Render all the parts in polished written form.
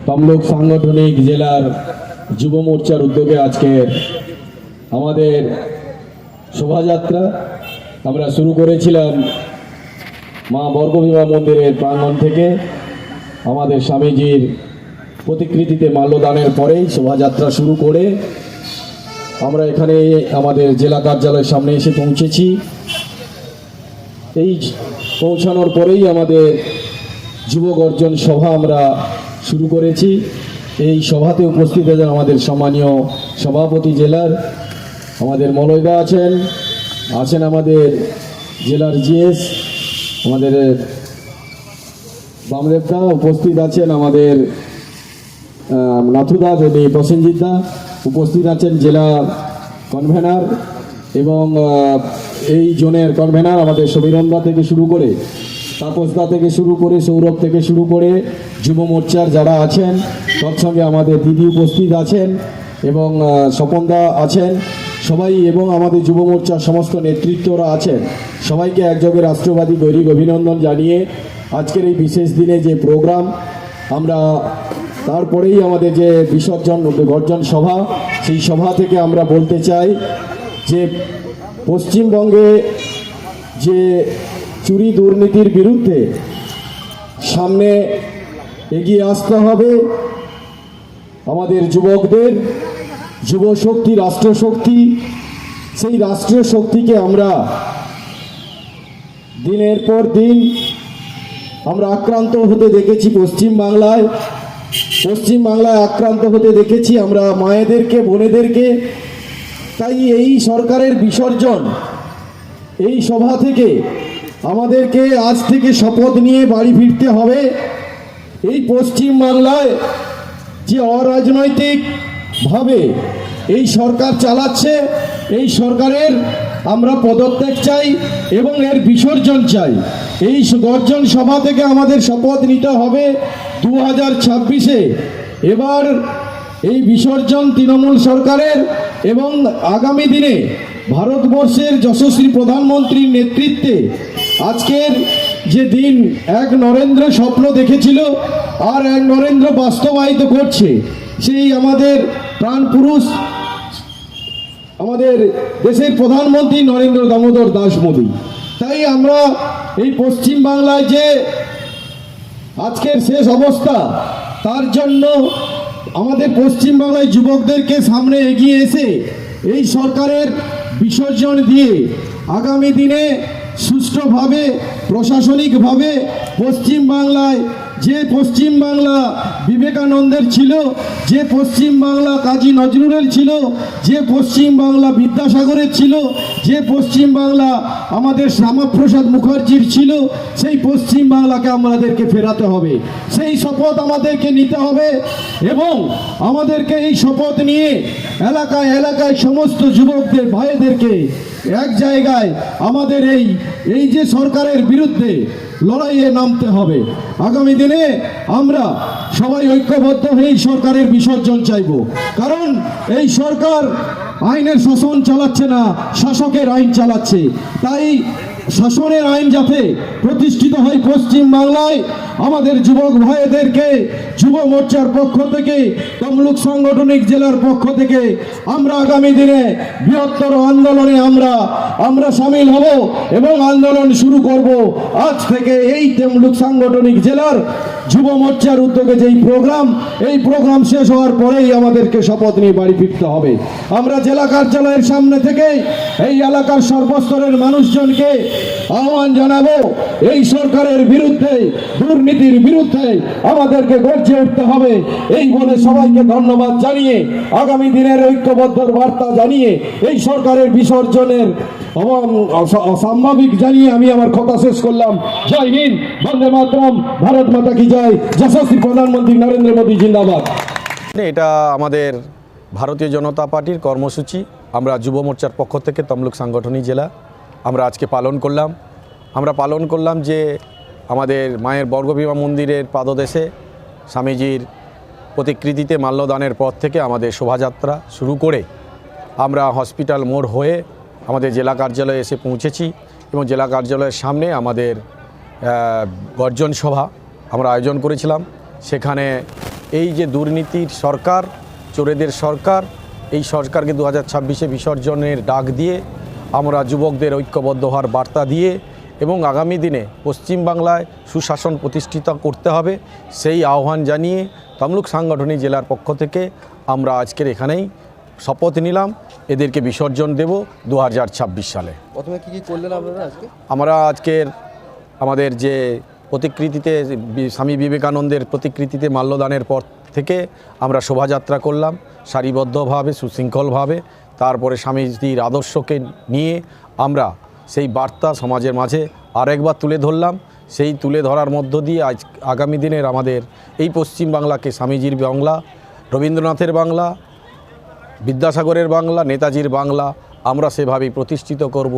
তমলুক সাংগঠনিক জেলার যুব মোর্চার উদ্যোগে আজকের আমাদের শোভাযাত্রা আমরা শুরু করেছিলাম মা বর্গভীমা মন্দিরের প্রাঙ্গণ থেকে। আমাদের স্বামীজির প্রতিকৃতিতে মাল্যদানের পরেই শোভাযাত্রা শুরু করে আমরা এখানে আমাদের জেলা কার্যালয়ের সামনে এসে পৌঁছেছি। এই পৌঁছানোর পরেই আমাদের যুব গর্জন সভা আমরা শুরু করেছি। এই সভাতে উপস্থিত আছেন আমাদের সম্মানীয় সভাপতি জেলার আমাদের মলয়দা আছেন আমাদের জেলার জিএস আমাদের বামদেবদা, উপস্থিত আছেন আমাদের নাথুদা যিনি প্রসেনজিৎদা, উপস্থিত আছেন জেলা কনভেনার এবং এই জোনের কনভেনার আমাদের সমীরণদা থেকে শুরু করে তাপসদা থেকে শুরু করে সৌরভ থেকে শুরু করে যুব মোর্চার যারা আছেন, তৎসঙ্গে আমাদের দিদি উপস্থিত আছেন এবং স্বপনদা আছেন সবাই, এবং আমাদের যুব মোর্চার সমস্ত নেতৃত্বরা আছেন। সবাইকে একযোগে রাষ্ট্রবাদী গৈরিক অভিনন্দন জানিয়ে আজকের এই বিশেষ দিনে যে প্রোগ্রাম আমরা তারপরেই আমাদের যে গর্জন সভা, সেই সভা থেকে আমরা বলতে চাই যে পশ্চিমবঙ্গে যে চুরি দুর্নীতির বিরুদ্ধে সামনে এগিয়ে আসতে হবে। আমাদের যুবকদের যুব শক্তি, রাষ্ট্রশক্তি, সেই রাষ্ট্রীয় শক্তিকে আমরা দিনের পর দিন আমরা আক্রান্ত হতে দেখেছি। পশ্চিমবাংলায় আক্রান্ত হতে দেখেছি আমরা মায়েদেরকে, বোনেদেরকে। তাই এই সরকারের বিসর্জন, এই সভা থেকে আমাদেরকে আজ থেকে শপথ নিয়ে বাড়ি ফিরতে হবে। এই পশ্চিমবাংলায় যে অরাজনৈতিকভাবে এই সরকার চালাচ্ছে, এই সরকারের আমরা পদত্যাগ চাই এবং এর বিসর্জন চাই। এই গর্জন সভা থেকে আমাদের শপথ নিতে হবে 2026-এ এবার এই বিসর্জন তৃণমূল সরকারের, এবং আগামী দিনে ভারতবর্ষের যশস্বী প্রধানমন্ত্রীর নেতৃত্বে আজকের যে দিন এক নরেন্দ্র স্বপ্ন দেখেছিল আর এক নরেন্দ্র বাস্তবায়িত করছে, সেই আমাদের প্রাণপুরুষ আমাদের দেশের প্রধানমন্ত্রী নরেন্দ্র দামোদর দাস মোদী। তাই আমরা এই পশ্চিমবাংলায় যে আজকের শেষ অবস্থা, তার জন্য আমাদের পশ্চিমবাংলায় যুবকদেরকে সামনে এগিয়ে এসে এই সরকারের বিসর্জন দিয়ে আগামী দিনে সুষ্ঠুভাবে প্রশাসনিকভাবে পশ্চিমবাংলায় যে পশ্চিমবাংলা বিবেকানন্দের ছিল, যে পশ্চিমবাংলা কাজী নজরুলের ছিল, যে পশ্চিমবাংলা বিদ্যাসাগরের ছিল, যে পশ্চিমবাংলা আমাদের শ্যামাপ্রসাদ মুখার্জির ছিল, সেই পশ্চিমবাংলাকে আমাদেরকে ফেরাতে হবে। সেই শপথ আমাদেরকে নিতে হবে এবং আমাদেরকে এই শপথ নিয়ে এলাকায় এলাকায় সমস্ত যুবকদের ভাইদেরকে এক জায়গায় আমাদের এই যে সরকারের বিরুদ্ধে লড়াইয়ে নামতে হবে। আগামী দিনে আমরা সবাই ঐক্যবদ্ধ হয়ে এই সরকারের বিসর্জন চাইব, কারণ এই সরকার আইনের শাসন চালাচ্ছে না, শাসকের আইন চালাচ্ছে। তাই শাসনের আইন যাতে প্রতিষ্ঠিত হয় পশ্চিমবাংলায়, আমাদের যুবক ভাইদেরকে যুব মোর্চার পক্ষ থেকে, তমলুক সাংগঠনিক জেলার পক্ষ থেকে আমরা আগামী দিনে বৃহত্তর আন্দোলনে আমরা সামিল হব এবং আন্দোলন শুরু করব। আজ থেকে এই তমলুক সাংগঠনিক জেলার যুব মোর্চার উদ্যোগে যেই এই প্রোগ্রাম শেষ হওয়ার পরেই আমাদেরকে শপথ নিয়ে বাড়ি ফিরতে হবে। আমরা জেলা কার্যালয়ের সামনে থেকে এই এলাকার সর্বস্তরের মানুষজনকে আহ্বান জানাবো, এই সরকারের বিরুদ্ধে, দুর্নীতির বিরুদ্ধে আমাদেরকে গর্জে উঠতে হবে। এই বলে সবাইকে ধন্যবাদ জানিয়ে, আগামী দিনের ঐক্যবদ্ধ বার্তা জানিয়ে, এই সরকারের বিসর্জনের অস্বাভাবিক জানিয়ে আমি আমার কথা শেষ করলাম। জয় হিন্দ, বন্দে মাতরম, ভারত মাতা কি জয়, যশস্বী প্রধানমন্ত্রী নরেন্দ্র মোদী জিন্দাবাদ। এটা আমাদের ভারতীয় জনতা পার্টির কর্মসূচি। আমরা যুব মোর্চার পক্ষ থেকে তমলুক সাংগঠনিক জেলা আমরা আজকে পালন করলাম যে আমাদের মায়ের বর্গভীমা মন্দিরের পাদদেশে স্বামীজির প্রতিকৃতিতে মাল্যদানের পর থেকে আমাদের শোভাযাত্রা শুরু করে আমরা হসপিটাল মোড় হয়ে আমাদের জেলা কার্যালয়ে এসে পৌঁছেছি এবং জেলা কার্যালয়ের সামনে আমাদের গর্জন সভা আমরা আয়োজন করেছিলাম। সেখানে এই যে দুর্নীতির সরকার, চোরেদের সরকার, এই সরকারকে 2026-এ বিসর্জনের ডাক দিয়ে আমরা যুবকদের ঐক্যবদ্ধ হওয়ার বার্তা দিয়ে এবং আগামী দিনে পশ্চিমবাংলায় সুশাসন প্রতিষ্ঠিত করতে হবে সেই আহ্বান জানিয়ে তমলুক সাংগঠনিক জেলার পক্ষ থেকে আমরা আজকের এখানেই শপথ নিলাম, এদেরকে বিসর্জন দেব 2026 সালে। প্রথমে কি করলেন আপনারা আজকে? আমরা আজকের আমাদের যে প্রতিকৃতিতে স্বামী বিবেকানন্দের প্রতিকৃতিতে মাল্যদানের পর থেকে আমরা শোভাযাত্রা করলাম সারিবদ্ধভাবে, সুশৃঙ্খলভাবে। তারপরে স্বামীজির আদর্শকে নিয়ে আমরা সেই বার্তা সমাজের মাঝে আরেকবার তুলে ধরলাম। সেই তুলে ধরার মধ্য দিয়ে আজ আগামী দিনের আমাদের এই পশ্চিমবাংলাকে স্বামীজির বাংলা, রবীন্দ্রনাথের বাংলা, বিদ্যাসাগরের বাংলা, নেতাজির বাংলা আমরা সেভাবেই প্রতিষ্ঠিত করব।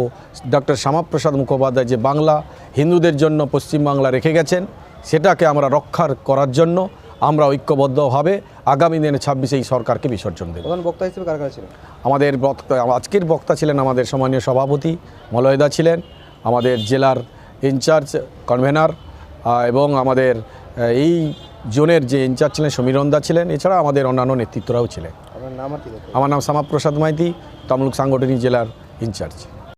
ডক্টর শ্যামাপ্রসাদ মুখোপাধ্যায় যে বাংলা হিন্দুদের জন্য পশ্চিমবাংলা রেখে গেছেন, সেটাকে আমরা রক্ষার করার জন্য আমরা ঐক্যবদ্ধভাবে আগামী দিনে 26 এই সরকারকে বিসর্জন দেব। প্রধান বক্তা হিসেবে কারা কারা ছিলেন? আমাদের আজকের বক্তা ছিলেন আমাদের সম্মানীয় সভাপতি মলয়দা ছিলেন, আমাদের জেলার ইনচার্জ কনভেনার এবং আমাদের এই জোনের যে ইনচার্জ ছিলেন সমীরন্দা ছিলেন, এছাড়া আমাদের অন্যান্য নেতৃত্বরাও ছিলেন। আপনার নাম আর কি? আমার নাম শ্যামাপ্রসাদ মাইতি, তমলুক সাংগঠনিক জেলার ইনচার্জ।